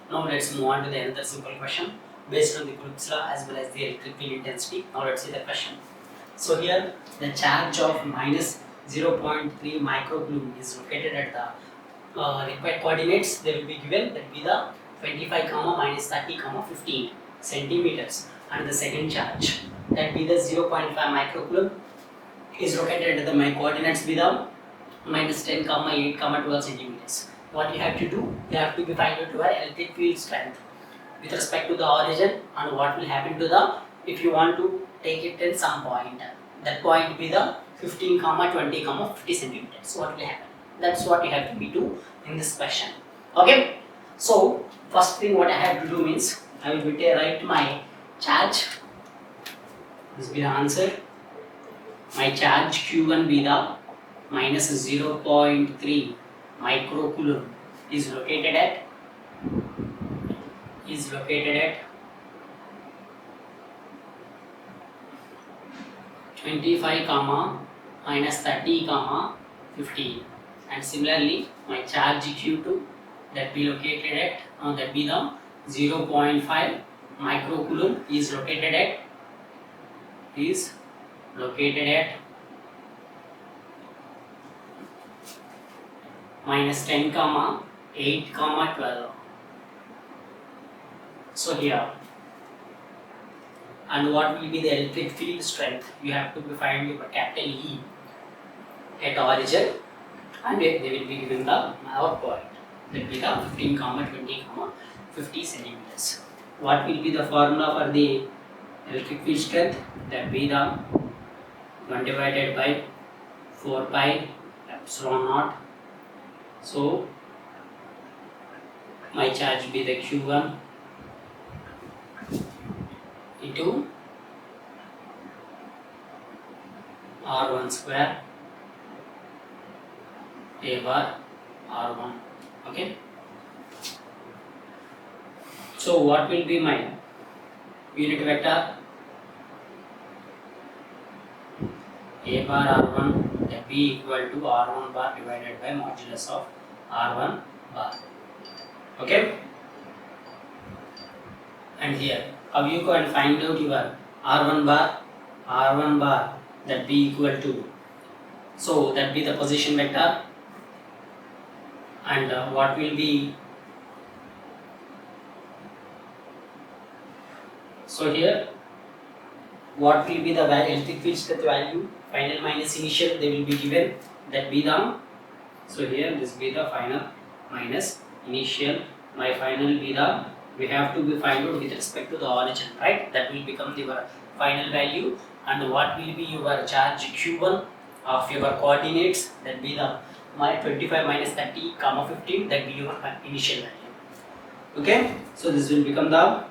Now let's move on to the another simple question based on the Coulomb's law as well as the electric field intensity. Now let's see the question. So here the charge of minus 0.3 microcoulomb is located at the required coordinates. They will be given, that be the 25 comma minus 30 comma 15 centimeters, and the second charge, that be the 0.5 microcoulomb, is located at the my coordinates be the minus 10 comma 8 comma 12 centimeters. What you have to do, you have to be find out your electric field strength with respect to the origin, and what will happen to the, if you want to take it in some point, that point be the 15 comma 20 comma 50 centimeters. What will happen? That's what you have to be do in this question. Okay, so first thing what I have to do means I will be write my charge. This will be the answer. My charge Q1 be the minus 0.3 microcoulomb is located at 25 comma minus 30 comma 15, and similarly my charge Q2 that be located at that be the 0.5 microcoulomb is located at minus 10 comma 8 comma 12. So here, and what will be the electric field strength? You have to find your capital E at origin, and they will be given the our point, that be the 15 comma 20 comma 50 centimeters. What will be the formula for the electric field strength? That be the 1 divided by 4 pi epsilon naught. So my charge be the Q1 into R1 square A bar R1. Okay. So what will be my unit vector? A bar R1, that be equal to R1 bar divided by modulus of R1 bar. Okay. And here, how you go and find out your R1 bar that be equal to, so that be the position vector, and what will be, so here what will be the electric field strength value, final minus initial, they will be given, that be the, so here this be the final minus initial, my final be the, we have to be find out with respect to the origin, right? That will become your final value, and what will be your charge Q1 of your coordinates, that be the my 25 minus 30 comma 15, that be your initial value. Okay, so this will become the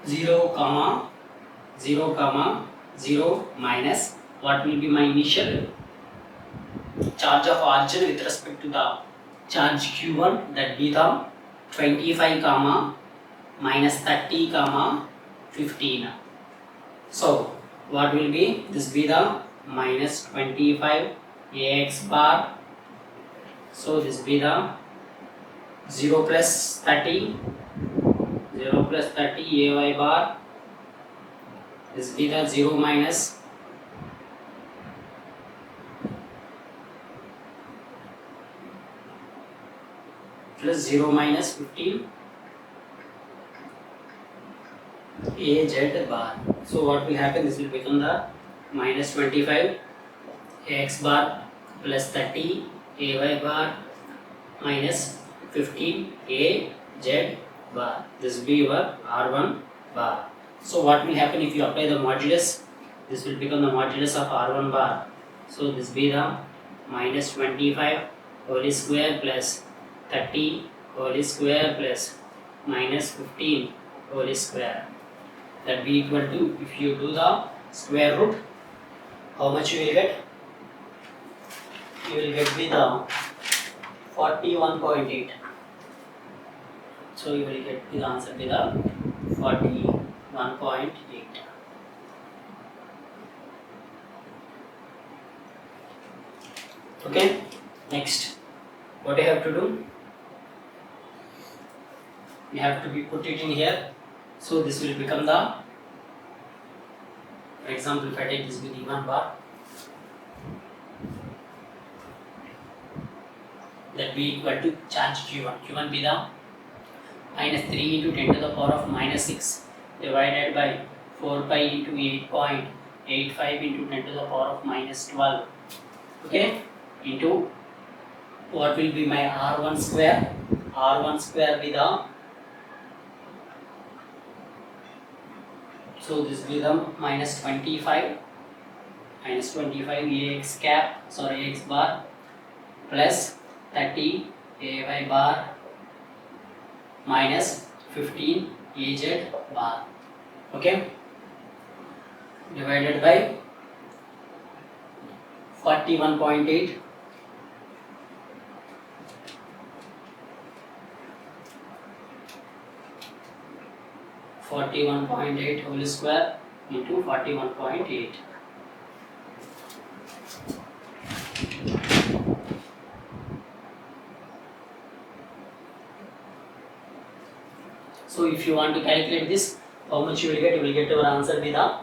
0 comma 0 minus what will be my initial charge of origin with respect to the charge Q1, that be the 25 comma minus 30 comma 15. So what will be, this be the minus 25 AX bar, so this be the 0 plus 30 AY bar, this be the 0 minus plus 0 minus 15 AZ bar. So what will happen, this will become the minus 25 AX bar plus 30 AY bar minus 15 AZ bar. This will be your R1 bar. So what will happen if you apply the modulus? This will become the modulus of R1 bar. So this be the minus 25 whole square plus 30 whole square plus minus 15 whole square, that be equal to, if you do the square root, how much you will get? You will get be the 41.8. So you will get the answer be the 41.8. Okay, next what I have to do, have to be put it in here. So this will become the, for example, if I take this with E1 bar, that be equal to charge Q1. Q1 be the minus 3 into 10 to the power of minus 6 divided by 4 pi into 8.85 into 10 to the power of minus 12. Okay, into what will be my R1 square? R1 square be the, so this will be the minus 25 AX cap, sorry, AX bar plus 30 AY bar minus 15 AZ bar, okay, divided by 41.8 41.8 whole square into 41.8. So if you want to calculate this, how much you will get your answer with the,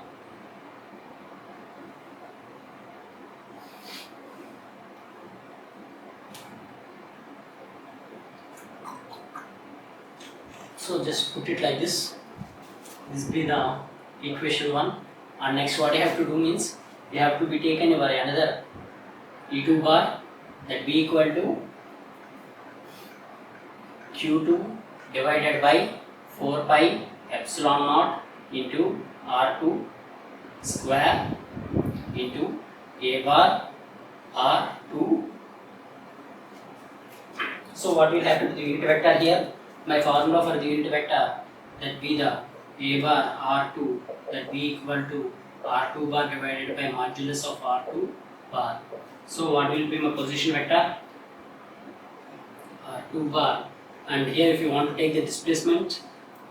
so just put it like this. This be the equation 1, and next what you have to do means you have to be taken over another E2 bar, that be equal to Q2 divided by 4 pi epsilon naught into R2 square into A bar R2. So what will happen to the unit vector here? My formula for the unit vector, that be the A bar R2, that be equal to R2 bar divided by modulus of R2 bar. So what will be my position vector? R2 bar. And here if you want to take the displacement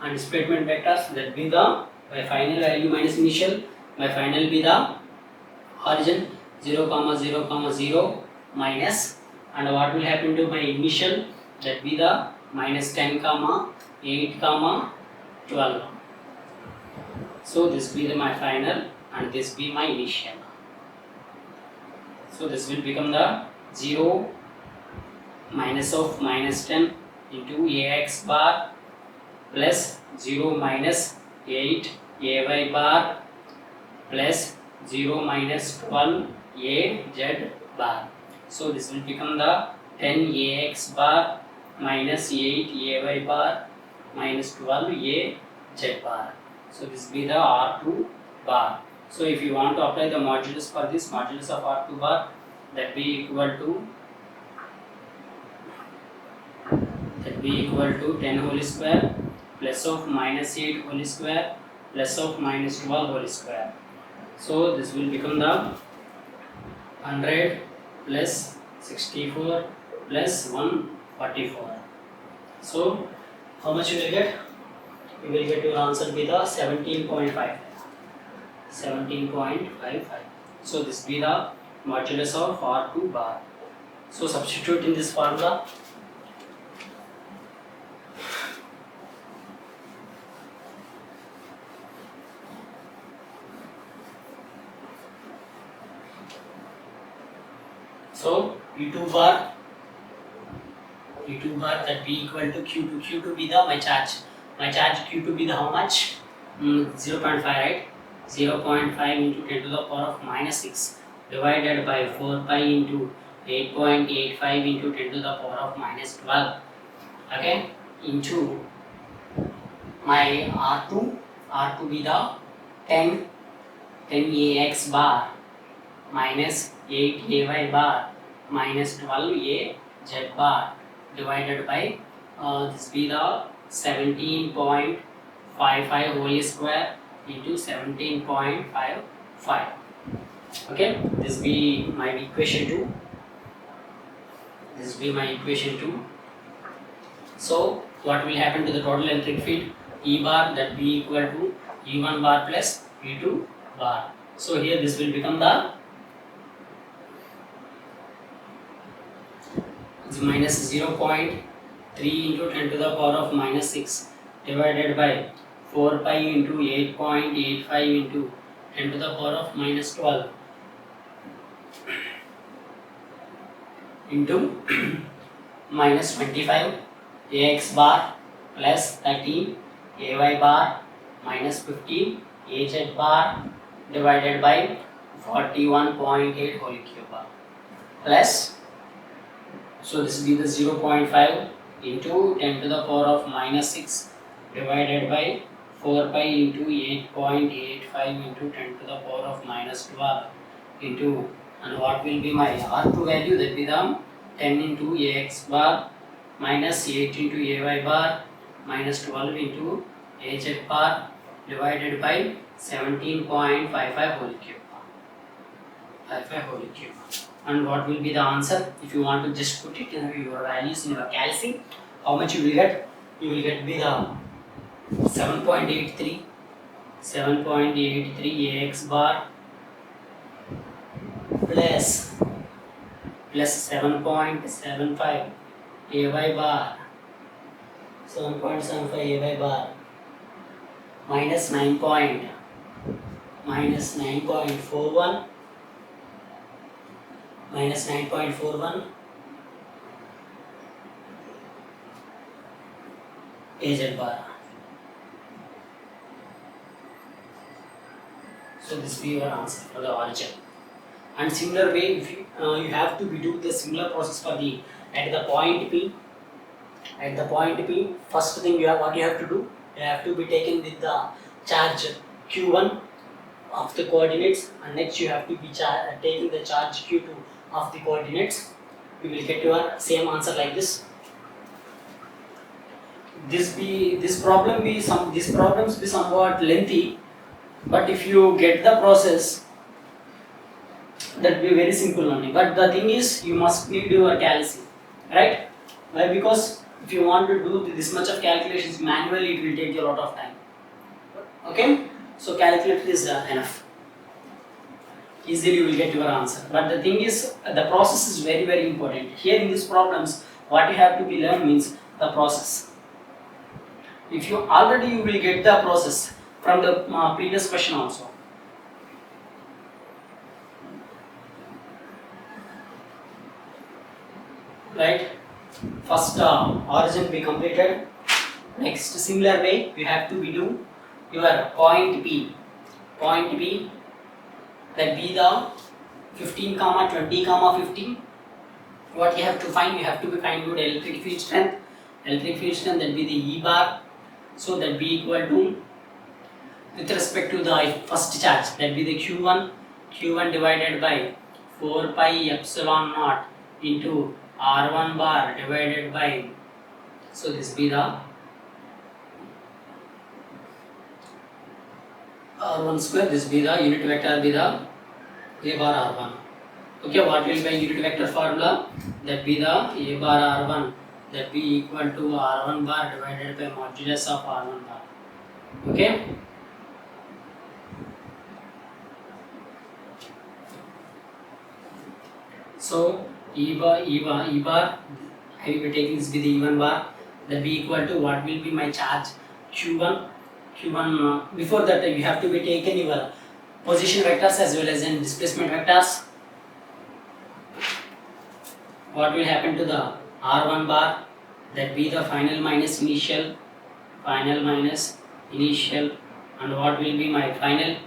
and displacement vectors, that be the my final value minus initial, my final be the origin 0, 0, 0 minus, and what will happen to my initial, that be the minus 10, 8, 12. So this be the my final and this be my initial. So this will become the 0 minus of minus 10 into AX bar plus 0 minus 8 AY bar plus 0 minus 12 AZ bar. So this will become the 10 AX bar minus 8 AY bar minus 12 AZ bar. So this will be the R2 bar. So if you want to apply the modulus for this, modulus of R2 bar, that be equal to 10 whole square plus of minus 8 whole square plus of minus 12 whole square. So this will become the 100 plus 64 plus 144. So how much you will get? You will get your answer with the 17.55. 17.55. So this will be the modulus of R2 bar. So substitute in this formula. So E2 bar that be equal to Q2. Q2 be the my charge. My charge Q2 be the how much? 0.5, right? 0.5 into 10 to the power of minus 6 divided by 4 pi into 8.85 into 10 to the power of minus 12. Okay, into my R2 be the 10 AX bar minus 8 AY bar minus 12 AZ bar divided by this be the 17.55 whole square into 17.55. Okay, this be my equation 2. This be my equation 2. So what will happen to the total electric field? E bar that be equal to E1 bar plus E2 bar. So here this will become the minus 0.3 into 10 to the power of minus 6 divided by 4 pi into 8.85 into 10 to the power of minus 12 into minus 25 ax bar plus 13 ay bar minus 15 az bar divided by 41.8 whole cube bar plus, so this will be the 0.5 into 10 to the power of minus 6 divided by 4 pi into 8.85 into 10 to the power of minus 12 into, and what will be my R2 value, that will be the 10 into ax bar minus 8 into ay bar minus 12 into az bar divided by 17.55 whole cube. 55 whole cube. And what will be the answer? If you want to just put it in your values in your calculating, how much you will get? You will get be the 7.83 ax bar plus 7.75 ay bar 7.75 ay bar minus 9.41 minus 9.41 az bar. So this will be your answer for the origin. And similar way, if you, you have to do the similar process for the at the point P. At the point P, first thing what you have to do, you have to be taken with the charge Q1 of the coordinates, and next you have to be taking the charge Q2 of the coordinates. You will get your same answer like this. These problems be somewhat lengthy, but if you get the process, that will be very simple only. But the thing is, you must need your calculation, right? Why? Because if you want to do this much of calculations manually, it will take you a lot of time. Okay, so calculator is enough. Easily you will get your answer. But the thing is, the process is very, very important. Here in these problems, what you have to be learned means the process. If you already, you will get the process from the previous question also. Right? First origin be completed. Next, similar way, you have to be do your point P. Point P, that be the 15, 20, 15. What you have to find? You have to find your electric field strength. Electric field strength, that be the E bar. So that be equal to, with respect to the first charge, that be the Q1 divided by 4 pi epsilon naught into R1 bar divided by, so this be the R1 square, this be the unit vector be the A bar R1. Okay, what will be unit vector formula? That be the A bar R1, that be equal to R1 bar divided by modulus of R1 bar. Okay. So E bar, I will be taking this with the E1 bar, that be equal to what will be my charge Q1. Before that you have to be taken your position vectors as well as in displacement vectors. What will happen to the R1 bar? That be the final minus initial, and what will be my final?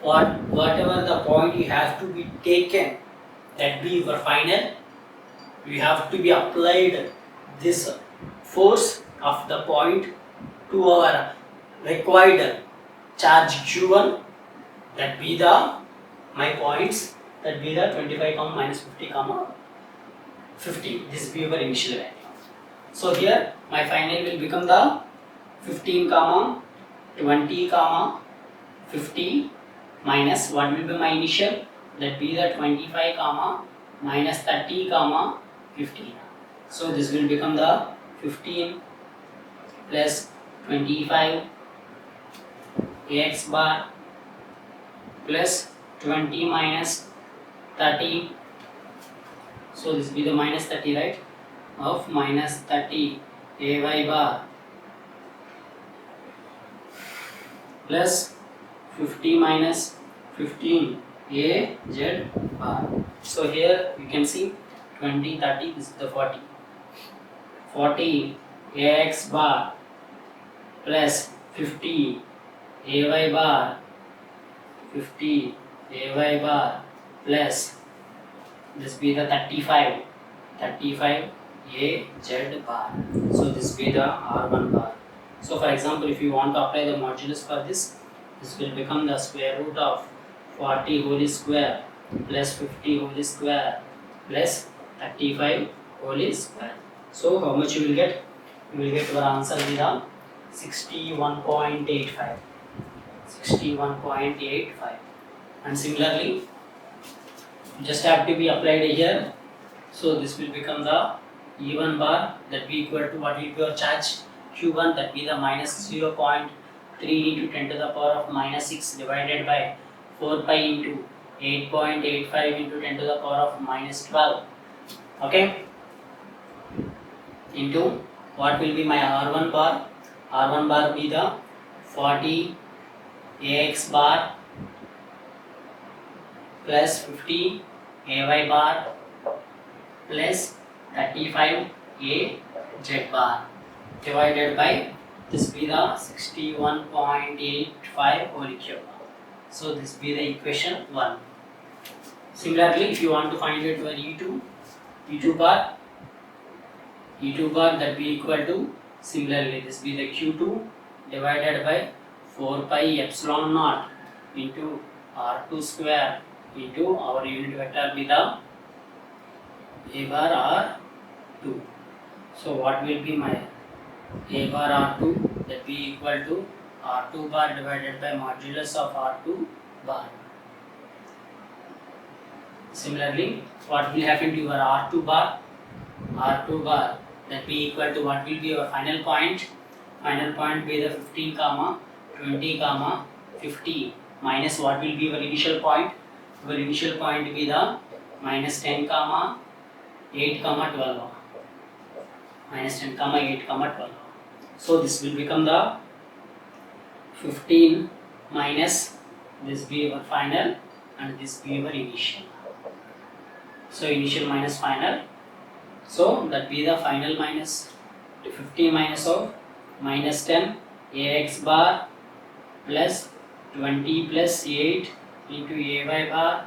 Whatever the point you have to be taken, that be your final. You have to be applied this force of the point to our required charge Q1, that be the my points, that be the 25, minus 50, 50. This will be your initial value. So here my final will become the 15, 20, 50 minus what will be my initial, that be the 25, minus 30, 15. So this will become the 15 plus 25 ax bar plus 20 minus 30. So this will be the minus 30, right? Of minus 30 ay bar plus 50 minus 15 a z bar. So here you can see 20, 30, this is the 40. 40 ax bar plus 50 ay bar, 50 ay bar plus this be the 35 a z bar. So this be the r1 bar. So for example, if you want to apply the modulus for this will become the square root of 40 whole square plus 50 whole square plus 35 whole square. So how much you will get? You will get your answer with the 61.85. 61.85. And similarly, just have to be applied here. So this will become the E1 bar, that be equal to what will be your charge Q1, that be the minus 0.3 into 10 to the power of minus 6 divided by 4 pi into 8.85 into 10 to the power of minus 12. Okay, into what will be my R1 bar? R1 bar be the 40 AX bar plus 50 AY bar plus 35 A Z bar divided by this be the 61.85 whole cube. So this be the equation 1. Similarly, if you want to find it your E2 bar that be equal to, similarly this be the Q2 divided by 4 pi epsilon naught into R2 square into our unit vector be the A bar R2. So what will be my A bar R2, that be equal to R2 bar divided by modulus of R2 bar. Similarly, what will happen to your R2 bar? R2 bar that be equal to what will be your final point? Final point be the 15 comma 20 comma 50 minus what will be your initial point? Your initial point be the minus 10 comma 8 comma 12. Minus 10 comma 8 comma 12. So this will become the 15 minus this be your final and this be your initial. So initial minus final. So that be the final minus 15 minus of minus 10 AX bar plus 20 plus 8 into AY bar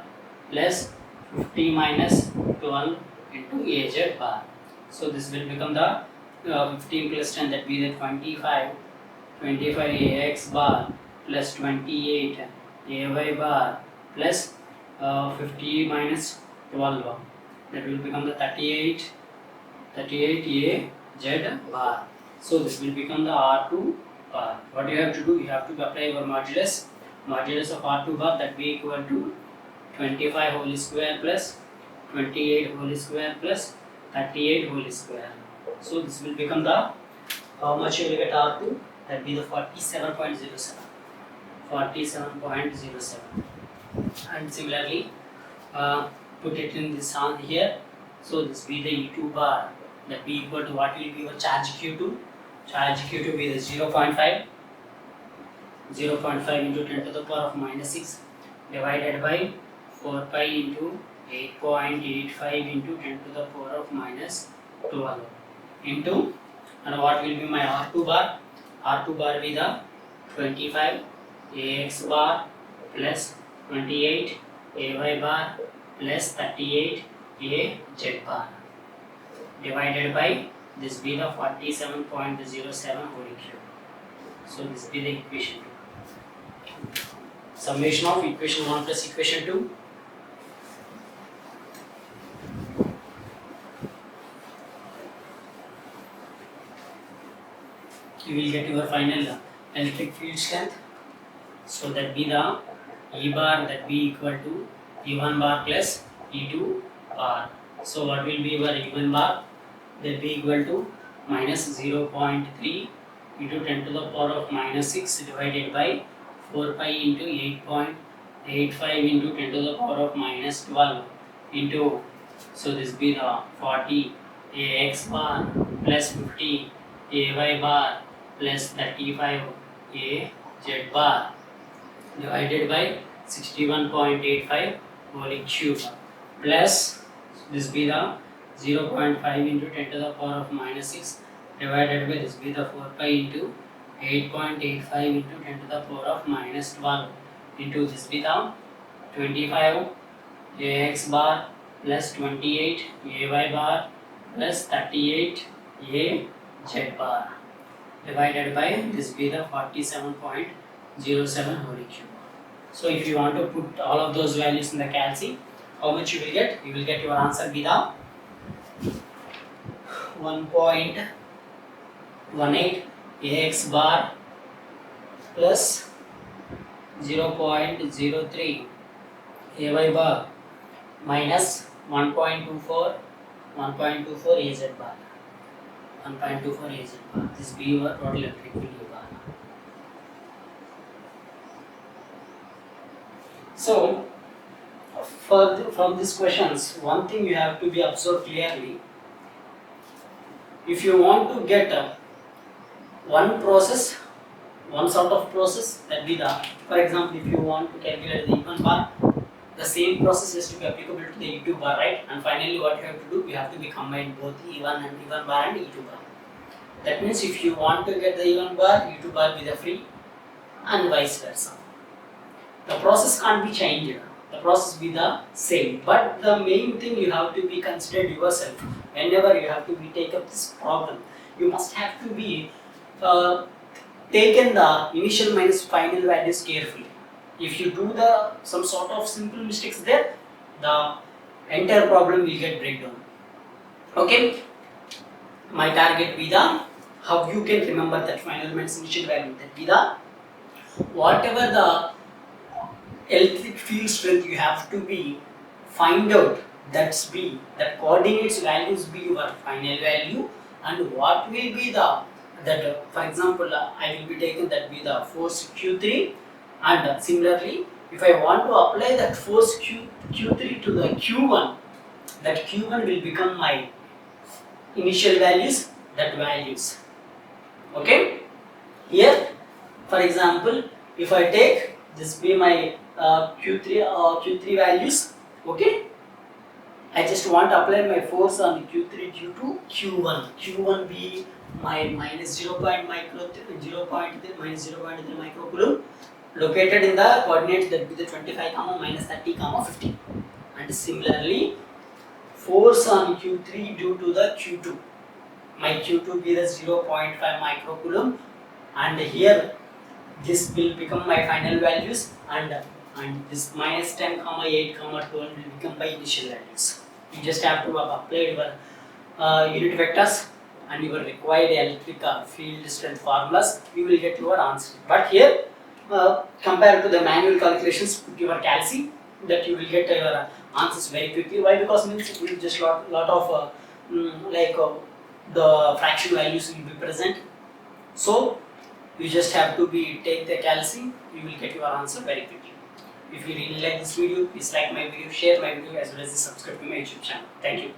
plus 50 minus 12 into AZ bar. So this will become the 15 plus 10, that be the 25 AX bar plus 28 AY bar plus 50 minus 12, that will become the 38 AZ bar. So this will become the R2 bar. What you have to do, you have to apply your modulus of R2 bar, that be equal to 25 whole square plus 28 whole square plus 38 whole square. So this will become the, how much you will get R2, that be the 47.07. And similarly put it in this on here. So this be the E2 bar, that be equal to what will be your charge Q2? Charge Q2 be the 0.5 into 10 to the power of minus 6 divided by 4 pi into 8.85 into 10 to the power of minus 12 into, and what will be my R2 bar? R2 bar be the 25 AX bar plus 28 AY bar plus 38 AZ bar divided by this be the 47.07 whole cube. So this be the equation 2. Summation of equation 1 plus equation 2. You will get your final electric field strength. So that be the E bar, that be equal to E1 bar plus E2 bar. So what will be your E1 bar? That be equal to minus 0.3 into 10 to the power of minus 6 divided by 4 pi into 8.85 into 10 to the power of minus 12 into, so this be the 40 AX bar plus 50 AY bar plus 35 AZ Z bar divided by 61.85 whole cube plus this be the 0.5 into 10 to the power of minus 6 divided by this be the 4 pi into 8.85 into 10 to the power of minus 12 into this be the 25 ax bar plus 28 ay bar plus 38 a z bar divided by this be the 47.07 whole cube. So if you want to put all of those values in the calci, how much you will get? You will get your answer be the 1.18 ax bar plus 0.03 ay bar minus 1.24 az bar. 1.24 az bar. This be your total electric field bar. So from these questions, one thing you have to be observed clearly. If you want to get one process, one sort of process, that be the, for example, if you want to calculate the E1 bar, the same process is to be applicable to the E2 bar, right? And finally, what you have to do, you have to be combined both E1 and E1 bar and E2 bar. That means if you want to get the E1 bar, E2 bar be the free, and vice versa. The process can't be changed. The process be the same. But the main thing you have to be considered yourself. Whenever you have to be take up this problem, you must have to be taken the initial minus final values carefully. If you do some sort of simple mistakes there, the entire problem will get breakdown. Okay. My target be the how you can remember that final minus initial value. That be the whatever the electric field strength you have to be find out, that's be that coordinates values be your final value, and what will be the that for example I will be taking that be the force Q3, and similarly if I want to apply that force Q3 to the Q1, that Q1 will become my initial values, that values. Okay, here for example if I take this be my Q3 values, okay, I just want to apply my force on Q3 due to Q1. Q1 be my minus 0.3 microcoulomb located in the coordinates that be the 25 comma minus 30 comma 50. And similarly force on Q3 due to the Q2, my Q2 be the 0.5 microcoulomb, and here this will become my final values, and this minus 10 comma 8 comma 12 will become my initial values. You just have to apply your unit vectors and your required electric field strength formulas, you will get your answer. But here compared to the manual calculations, put your calci, that you will get your answers very quickly. Why? Because means it will just lot of the fraction values will be present. So you just have to be take the calci, you will get your answer very quickly. If you really like this video, please like my video, share my video, as well as subscribe to my YouTube channel. Thank you.